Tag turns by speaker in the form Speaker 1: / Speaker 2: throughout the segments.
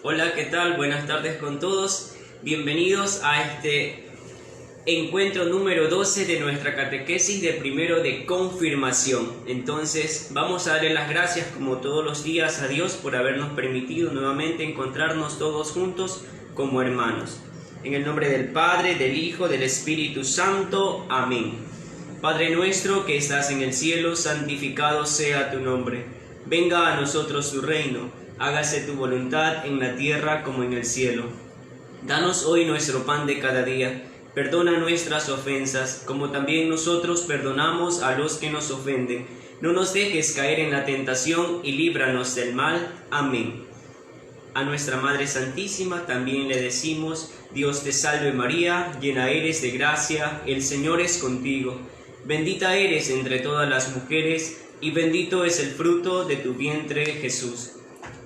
Speaker 1: Hola, ¿qué tal? Buenas tardes con todos. Bienvenidos a este encuentro número 12 de nuestra catequesis de primero de confirmación. Entonces, vamos a darle las gracias como todos los días a Dios por habernos permitido nuevamente encontrarnos todos juntos como hermanos. En el nombre del Padre, del Hijo, del Espíritu Santo. Amén. Padre nuestro que estás en el cielo, santificado sea tu nombre. Venga a nosotros tu reino. Hágase tu voluntad en la tierra como en el cielo. Danos hoy nuestro pan de cada día. Perdona nuestras ofensas, como también nosotros perdonamos a los que nos ofenden. No nos dejes caer en la tentación y líbranos del mal. Amén. A nuestra Madre Santísima también le decimos: Dios te salve María, llena eres de gracia, el Señor es contigo. Bendita eres entre todas las mujeres, y bendito es el fruto de tu vientre, Jesús.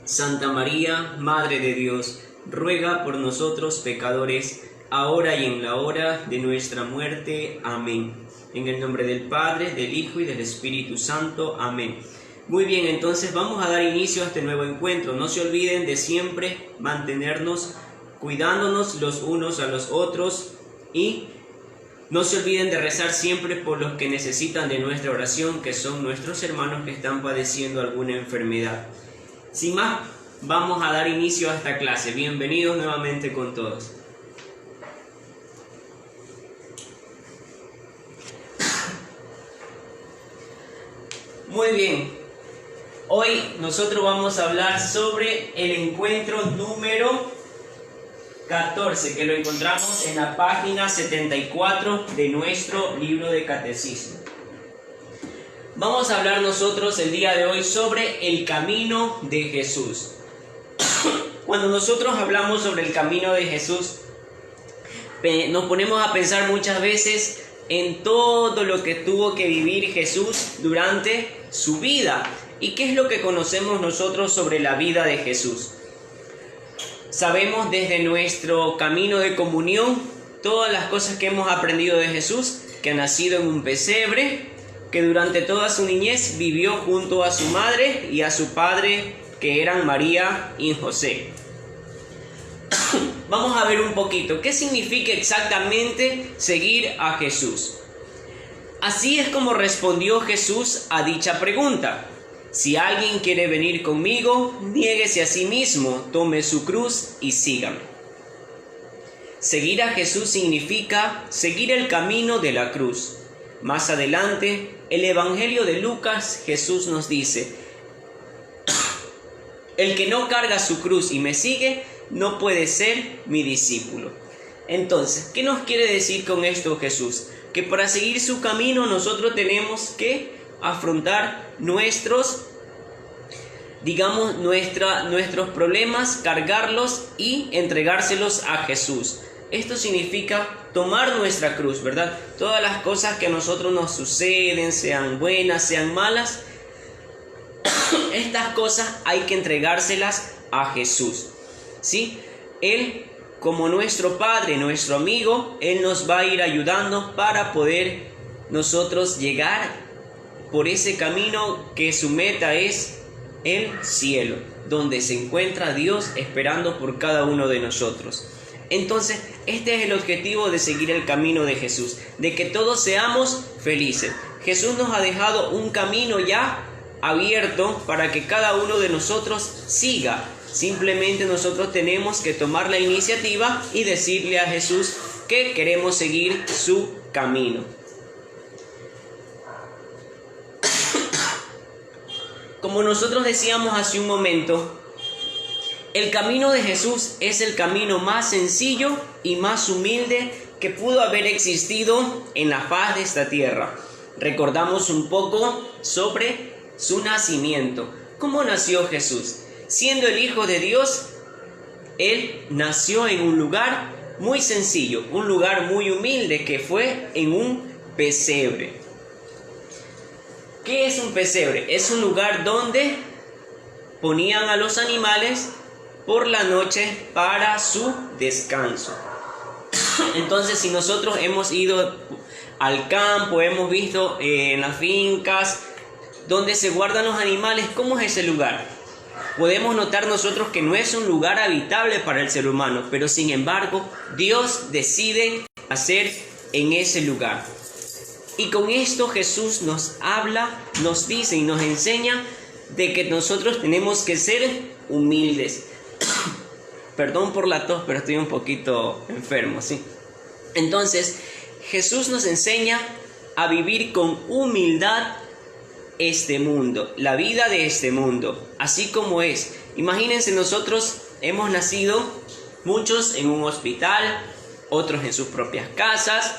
Speaker 1: Santa María, Madre de Dios, ruega por nosotros pecadores, ahora y en la hora de nuestra muerte. Amén. En el nombre del Padre, del Hijo y del Espíritu Santo. Amén. Muy bien, entonces vamos a dar inicio a este nuevo encuentro. No se olviden de siempre mantenernos cuidándonos los unos a los otros y no se olviden de rezar siempre por los que necesitan de nuestra oración, que son nuestros hermanos que están padeciendo alguna enfermedad. Sin más, vamos a dar inicio a esta clase. Bienvenidos nuevamente con todos. Muy bien, hoy nosotros vamos a hablar sobre el encuentro número 14, que lo encontramos en la página 74 de nuestro libro de catecismo. Vamos a hablar nosotros el día de hoy sobre el camino de Jesús. Cuando nosotros hablamos sobre el camino de Jesús, nos ponemos a pensar muchas veces en todo lo que tuvo que vivir Jesús durante su vida. ¿Y qué es lo que conocemos nosotros sobre la vida de Jesús? Sabemos desde nuestro camino de comunión todas las cosas que hemos aprendido de Jesús, que ha nacido en un pesebre, que durante toda su niñez vivió junto a su madre y a su padre, que eran María y José. Vamos a ver un poquito qué significa exactamente seguir a Jesús. Así es como respondió Jesús a dicha pregunta: si alguien quiere venir conmigo, niéguese a sí mismo, tome su cruz y sígame. Seguir a Jesús significa seguir el camino de la cruz. Más adelante, el Evangelio de Lucas, Jesús nos dice: el que no carga su cruz y me sigue, no puede ser mi discípulo. Entonces, ¿qué nos quiere decir con esto Jesús? Que para seguir su camino nosotros tenemos que afrontar nuestros problemas, cargarlos y entregárselos a Jesús. Esto significa tomar nuestra cruz, ¿verdad? Todas las cosas que a nosotros nos suceden, sean buenas, sean malas, estas cosas hay que entregárselas a Jesús, ¿sí? Él, como nuestro Padre, nuestro amigo, Él nos va a ir ayudando para poder nosotros llegar por ese camino que su meta es el cielo, donde se encuentra Dios esperando por cada uno de nosotros. Entonces, este es el objetivo de seguir el camino de Jesús, de que todos seamos felices. Jesús nos ha dejado un camino ya abierto para que cada uno de nosotros siga. Simplemente nosotros tenemos que tomar la iniciativa y decirle a Jesús que queremos seguir su camino. Como nosotros decíamos hace un momento, el camino de Jesús es el camino más sencillo y más humilde que pudo haber existido en la faz de esta tierra. Recordamos un poco sobre su nacimiento. ¿Cómo nació Jesús? Siendo el Hijo de Dios, Él nació en un lugar muy sencillo, un lugar muy humilde, que fue en un pesebre. ¿Qué es un pesebre? Es un lugar donde ponían a los animales por la noche para su descanso. Entonces, si nosotros hemos ido al campo, hemos visto en las fincas donde se guardan los animales, ¿cómo es ese lugar? podemos notar nosotros que no es un lugar habitable para el ser humano, pero sin embargo, Dios decide hacer en ese lugar. Y con esto Jesús nos habla, nos dice y nos enseña de que nosotros tenemos que ser humildes. Perdón por la tos, pero estoy un poquito enfermo, ¿sí? Entonces, Jesús nos enseña a vivir con humildad este mundo, la vida de este mundo, así como es. Imagínense, nosotros hemos nacido, muchos en un hospital, otros en sus propias casas,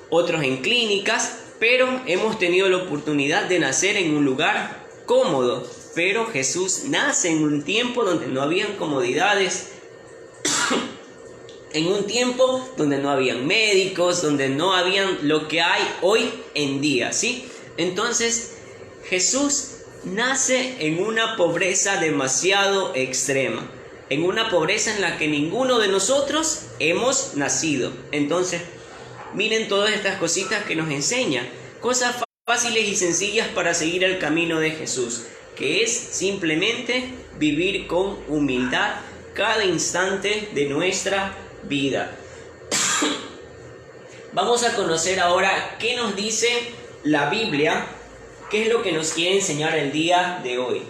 Speaker 1: otros en clínicas, pero hemos tenido la oportunidad de nacer en un lugar cómodo. Pero Jesús nace en un tiempo donde no habían comodidades, en un tiempo donde no habían médicos, donde no habían lo que hay hoy en día, ¿sí? Entonces, Jesús nace en una pobreza demasiado extrema, en una pobreza en la que ninguno de nosotros hemos nacido. Entonces, miren todas estas cositas que nos enseña, cosas fáciles y sencillas para seguir el camino de Jesús, que es simplemente vivir con humildad cada instante de nuestra vida. Vamos a conocer ahora qué nos dice la Biblia, qué es lo que nos quiere enseñar el día de hoy.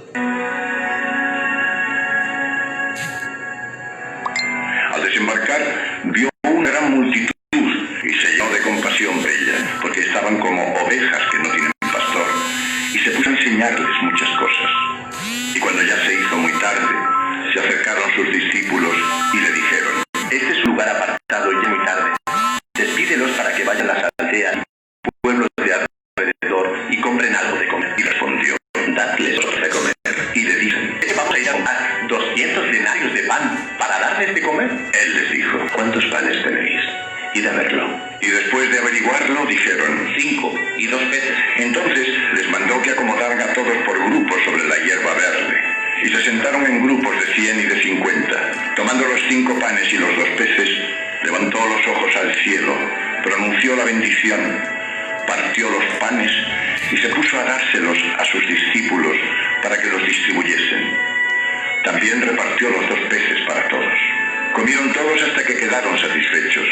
Speaker 2: Al desembarcar, vio una gran multitud y se llenó de compasión de ella, porque estaban como ovejas que no tienen pastor, y se puso a enseñarles muchas cosas. Y cuando ya se hizo muy tarde, se acercaron sus discípulos y le dijeron: este es un lugar apartado y ya muy tarde. Despídelos para que vayan a las aldeas y pueblos de alrededor y compren algo de comer. Y respondió: dadles de comer. Y le dicen: ¿es que vamos a ir a comprar 200 denarios de pan para darles de comer? Él les dijo: ¿cuántos panes tenéis? Id a verlo. Y después de averiguarlo, dijeron: 5 y 2 peces. Entonces les mandó que acomodaran a todos por grupos sobre la hierba verde. Y se sentaron en grupos de 100 y de 50. Tomando los 5 panes y los 2 peces, levantó los ojos al cielo, pronunció la bendición, partió los panes y se puso a dárselos a sus discípulos para que los distribuyesen. También repartió los 2 peces para todos. Comieron todos hasta que quedaron satisfechos,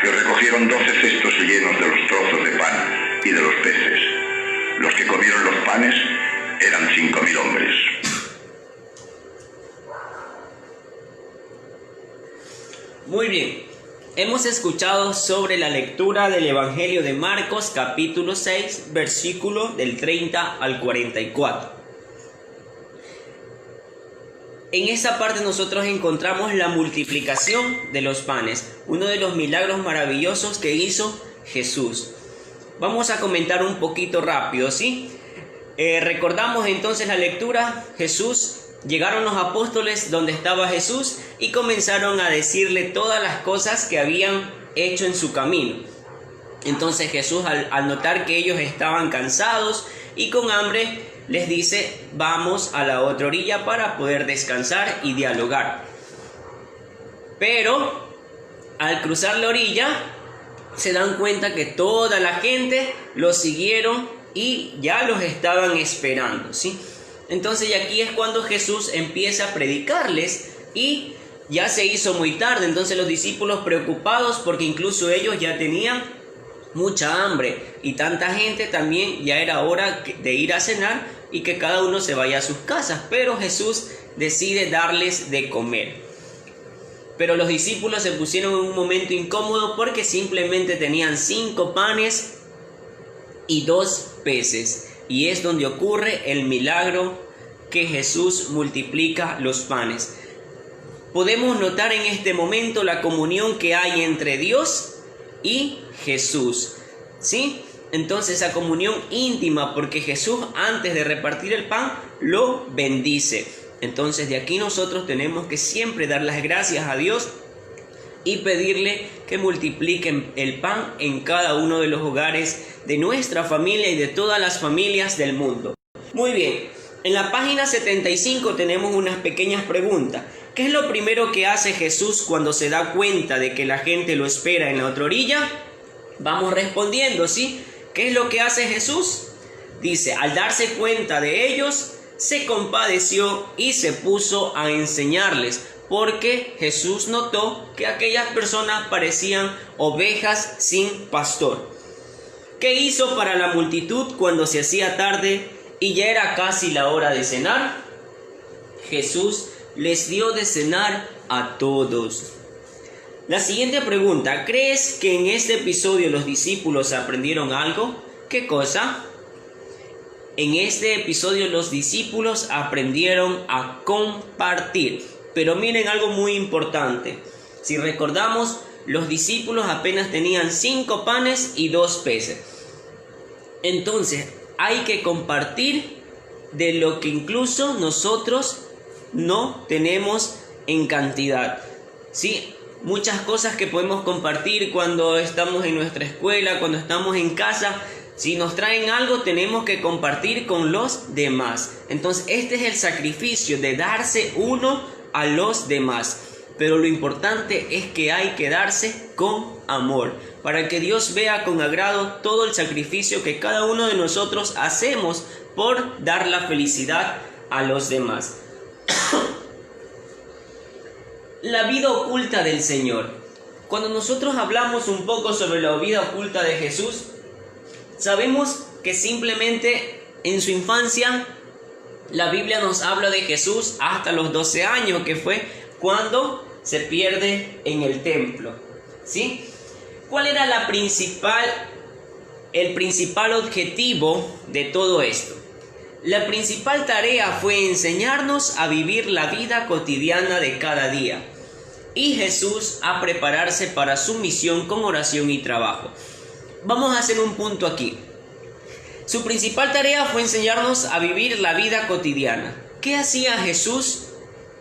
Speaker 2: y recogieron 12 cestos llenos de los trozos de pan y de los peces. Los que comieron los panes eran 5.000 hombres.
Speaker 1: Muy bien, hemos escuchado sobre la lectura del Evangelio de Marcos, capítulo 6, versículo del 30 al 44. En esa parte nosotros encontramos la multiplicación de los panes, uno de los milagros maravillosos que hizo Jesús. Vamos a comentar un poquito rápido, ¿sí? Recordamos entonces la lectura. Llegaron los apóstoles donde estaba Jesús y comenzaron a decirle todas las cosas que habían hecho en su camino. Entonces Jesús, al notar que ellos estaban cansados y con hambre, les dice: vamos a la otra orilla para poder descansar y dialogar. Pero al cruzar la orilla se dan cuenta que toda la gente los siguieron y ya los estaban esperando, ¿sí? Entonces, y aquí es cuando Jesús empieza a predicarles y ya se hizo muy tarde. Entonces los discípulos preocupados porque incluso ellos ya tenían mucha hambre y tanta gente también, ya era hora de ir a cenar y que cada uno se vaya a sus casas. Pero Jesús decide darles de comer. Pero los discípulos se pusieron en un momento incómodo porque simplemente tenían 5 panes y 2 peces. Y es donde ocurre el milagro que Jesús multiplica los panes. Podemos notar en este momento la comunión que hay entre Dios y Jesús, ¿sí? Entonces, esa comunión íntima, porque Jesús antes de repartir el pan lo bendice. Entonces, de aquí nosotros tenemos que siempre dar las gracias a Dios y pedirle que multipliquen el pan en cada uno de los hogares de nuestra familia y de todas las familias del mundo. Muy bien, en la página 75 tenemos unas pequeñas preguntas. ¿Qué es lo primero que hace Jesús cuando se da cuenta de que la gente lo espera en la otra orilla? Vamos respondiendo, ¿sí? ¿Qué es lo que hace Jesús? Dice: al darse cuenta de ellos, se compadeció y se puso a enseñarles, porque Jesús notó que aquellas personas parecían ovejas sin pastor. ¿Qué hizo para la multitud cuando se hacía tarde y ya era casi la hora de cenar? Jesús les dio de cenar a todos. La siguiente pregunta: ¿crees que en este episodio los discípulos aprendieron algo? ¿Qué cosa? En este episodio los discípulos aprendieron a compartir. Pero miren algo muy importante. Si recordamos, los discípulos apenas tenían 5 panes y 2 peces. Entonces, hay que compartir de lo que incluso nosotros no tenemos en cantidad. ¿Sí? Muchas cosas que podemos compartir cuando estamos en nuestra escuela, cuando estamos en casa. Si nos traen algo, tenemos que compartir con los demás. Entonces, este es el sacrificio de darse uno a los demás. Pero lo importante es que hay que darse con amor, para que Dios vea con agrado todo el sacrificio que cada uno de nosotros hacemos por dar la felicidad a los demás. La vida oculta del Señor. Cuando nosotros hablamos un poco sobre la vida oculta de Jesús, sabemos que simplemente en su infancia la Biblia nos habla de Jesús hasta los 12 años, que fue cuando se pierde en el templo. ¿Sí? ¿Cuál era el principal objetivo de todo esto? La principal tarea fue enseñarnos a vivir la vida cotidiana de cada día, y Jesús a prepararse para su misión con oración y trabajo. Vamos a hacer un punto aquí. Su principal tarea fue enseñarnos a vivir la vida cotidiana. ¿Qué hacía Jesús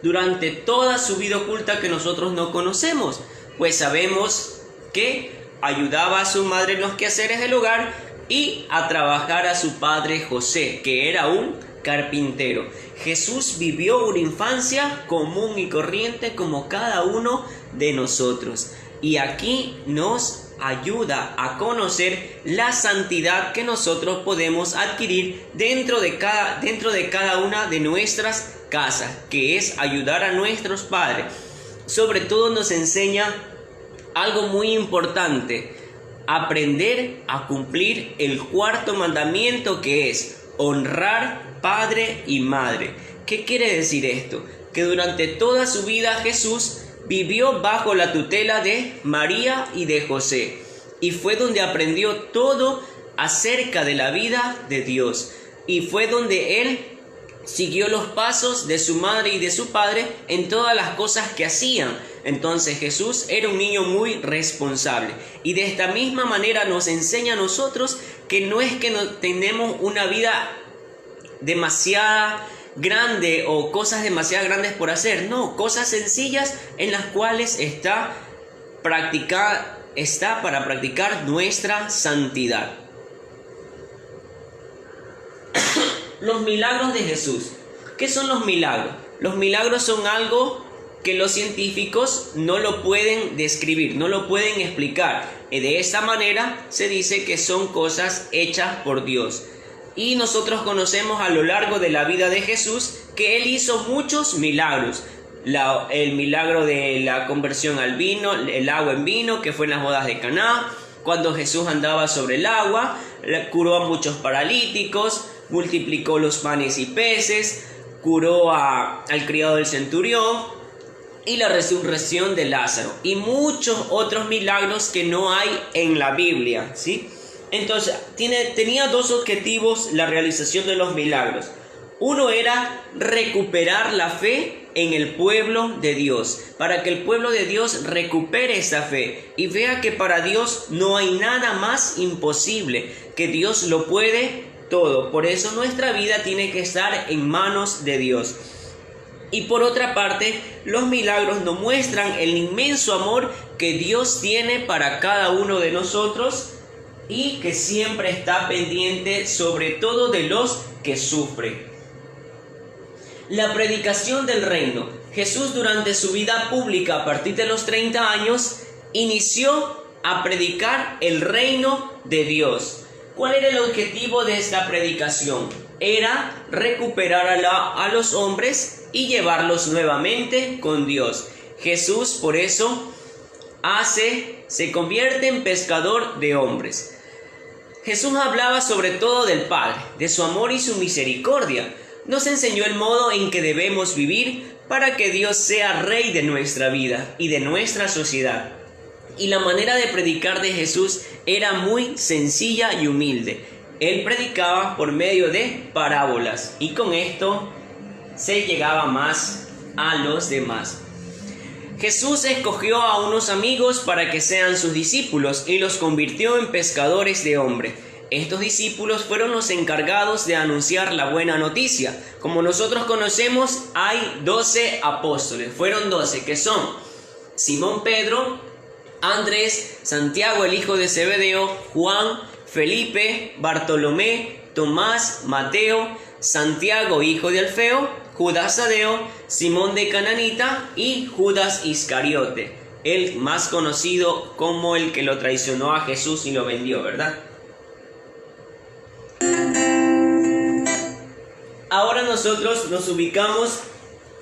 Speaker 1: durante toda su vida oculta que nosotros no conocemos? Pues sabemos que ayudaba a su madre en los quehaceres del hogar y a trabajar a su padre José, que era un carpintero. Jesús vivió una infancia común y corriente como cada uno de nosotros. Y aquí nos ayuda a conocer la santidad que nosotros podemos adquirir dentro de cada una de nuestras casas, que es ayudar a nuestros padres. Sobre todo nos enseña algo muy importante: aprender a cumplir el 4.º mandamiento, que es honrar padre y madre. ¿Qué quiere decir esto? Que durante toda su vida Jesús vivió bajo la tutela de María y de José, y fue donde aprendió todo acerca de la vida de Dios, y fue donde él siguió los pasos de su madre y de su padre en todas las cosas que hacían. Entonces Jesús era un niño muy responsable, y de esta misma manera nos enseña a nosotros que no es que no tenemos una vida demasiada grande o cosas demasiado grandes por hacer, no, cosas sencillas en las cuales está para practicar nuestra santidad. Los milagros de Jesús. ¿Qué son los milagros? Los milagros son algo que los científicos no lo pueden describir, no lo pueden explicar. De esta manera se dice que son cosas hechas por Dios. Y nosotros conocemos a lo largo de la vida de Jesús que Él hizo muchos milagros. El milagro de la conversión al vino, el agua en vino, que fue en las bodas de Caná. Cuando Jesús andaba sobre el agua, curó a muchos paralíticos, multiplicó los panes y peces, curó al criado del centurión, y la resurrección de Lázaro, y muchos otros milagros que no hay en la Biblia, ¿sí? Entonces, tenía 2 objetivos la realización de los milagros. Uno era recuperar la fe en el pueblo de Dios, para que el pueblo de Dios recupere esa fe y vea que para Dios no hay nada más imposible, que Dios lo puede todo. Por eso nuestra vida tiene que estar en manos de Dios. Y por otra parte, los milagros nos muestran el inmenso amor que Dios tiene para cada uno de nosotros, y que siempre está pendiente sobre todo de los que sufren. La predicación del reino. Jesús, durante su vida pública a partir de los 30 años, inició a predicar el reino de Dios. ¿Cuál era el objetivo de esta predicación? era recuperar a los hombres y llevarlos nuevamente con Dios. Jesús por eso se convierte en pescador de hombres. Jesús hablaba sobre todo del Padre, de su amor y su misericordia. Nos enseñó el modo en que debemos vivir para que Dios sea Rey de nuestra vida y de nuestra sociedad. Y la manera de predicar de Jesús era muy sencilla y humilde. Él predicaba por medio de parábolas y con esto se llegaba más a los demás. Jesús escogió a unos amigos para que sean sus discípulos y los convirtió en pescadores de hombres. Estos discípulos fueron los encargados de anunciar la buena noticia. Como nosotros conocemos, hay 12 apóstoles. Fueron 12, que son Simón Pedro, Andrés, Santiago el hijo de Zebedeo, Juan, Felipe, Bartolomé, Tomás, Mateo, Santiago hijo de Alfeo, Judas Tadeo, Simón de Cananita y Judas Iscariote, el más conocido como el que lo traicionó a Jesús y lo vendió, ¿verdad? Ahora nosotros nos ubicamos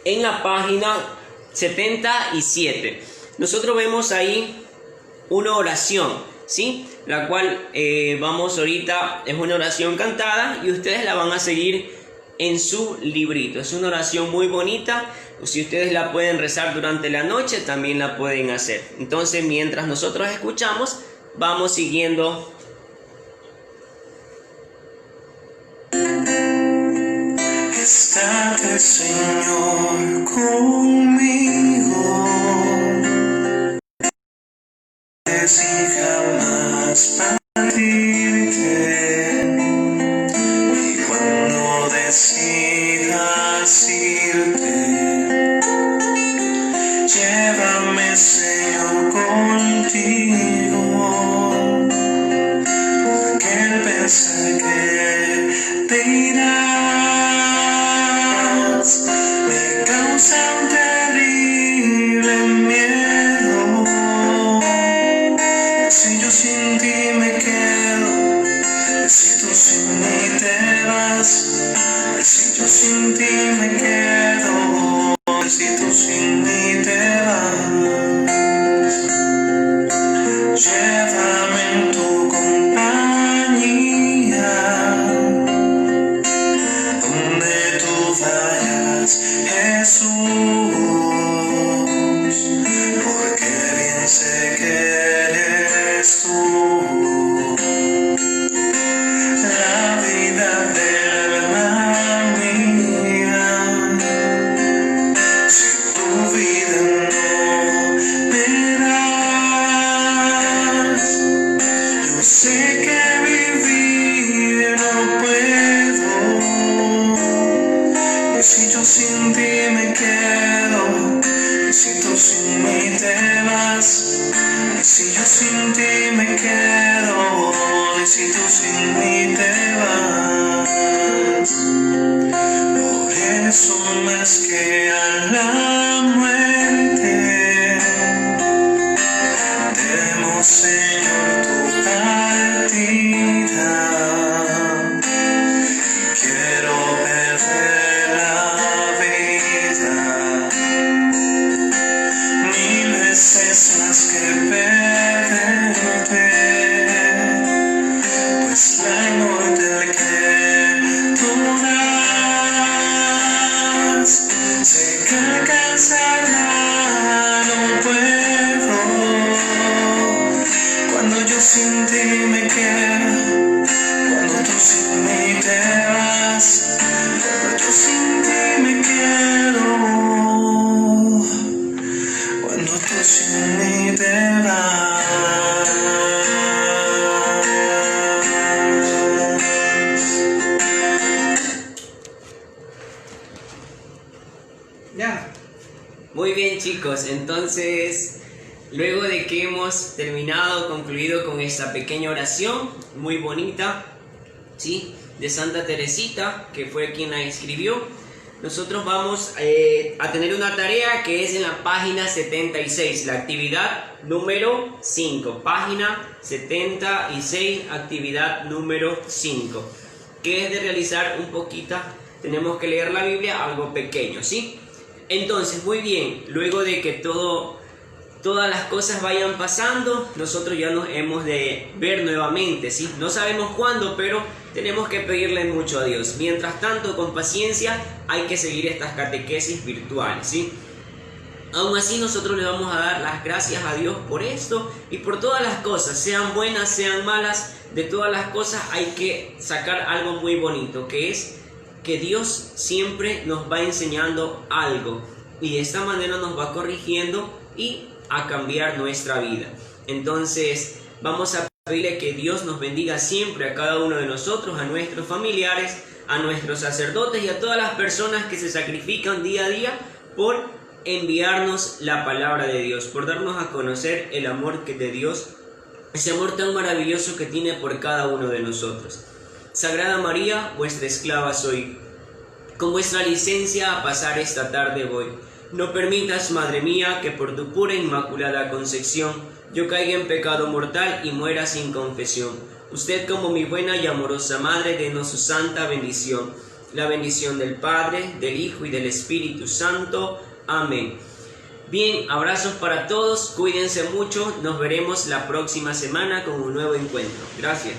Speaker 1: en la página 77. Nosotros vemos ahí una oración, ¿sí? La cual vamos ahorita, es una oración cantada y ustedes la van a seguir en su librito. Es una oración muy bonita. Si ustedes la pueden rezar durante la noche, también la pueden hacer. Entonces, mientras nosotros escuchamos, vamos siguiendo.
Speaker 3: Estate, Señor, conmigo, sin jamás partirte, y cuando decidas irte, llévame, Señor, contigo, porque el pensar que te irás me causa un terrible miedo. Si yo sin ti me quedo, si tú sin mí te vas, si yo sin ti me quedo, si tú sin mí te vas, llévame en tu compañía, donde tú vayas, Jesús, porque bien sé que eres tú la vida del alma mía. Si tu vida no me das, yo sé que vivir no puedo. Y si yo sin ti me quedo, y si tú sin mí te vas, y si yo sin ti me quedo, y si tú sin mí te vas, por eso más que a la muerte, temo, Señor, tu partida, y quiero perder la vida 1000 veces más que perderte, pues la inmortal que tú das, sé que alcanzarla no puedo, cuando yo sin ti me quedo, cuando tú sin mí te vas, cuando yo sin ti me quedo, cuando tú sin mí te vas.
Speaker 1: Ya. Muy bien, chicos, entonces luego de que hemos concluido con esta pequeña oración muy bonita, ¿sí?, de Santa Teresita, que fue quien la escribió, nosotros vamos a tener una tarea que es en la página 76, la actividad número 5, página 76, actividad número 5. que es de realizar un poquito, tenemos que leer la Biblia, algo pequeño, ¿sí? Entonces, muy bien, luego de que todas las cosas vayan pasando, nosotros ya nos hemos de ver nuevamente, ¿sí? No sabemos cuándo, pero tenemos que pedirle mucho a Dios. Mientras tanto, con paciencia, hay que seguir estas catequesis virtuales, ¿sí? Aún así, nosotros le vamos a dar las gracias a Dios por esto y por todas las cosas, sean buenas, sean malas. De todas las cosas hay que sacar algo muy bonito, que es que Dios siempre nos va enseñando algo y de esta manera nos va corrigiendo y a cambiar nuestra vida. Entonces vamos a pedirle que Dios nos bendiga siempre a cada uno de nosotros, a nuestros familiares, a nuestros sacerdotes y a todas las personas que se sacrifican día a día por enviarnos la palabra de Dios, por darnos a conocer el amor de Dios, ese amor tan maravilloso que tiene por cada uno de nosotros. Sagrada María, vuestra esclava soy. Con vuestra licencia a pasar esta tarde voy. No permitas, Madre mía, que por tu pura e inmaculada concepción yo caiga en pecado mortal y muera sin confesión. Usted, como mi buena y amorosa Madre, denos su santa bendición. La bendición del Padre, del Hijo y del Espíritu Santo. Amén. Bien, abrazos para todos, cuídense mucho, nos veremos la próxima semana con un nuevo encuentro. Gracias.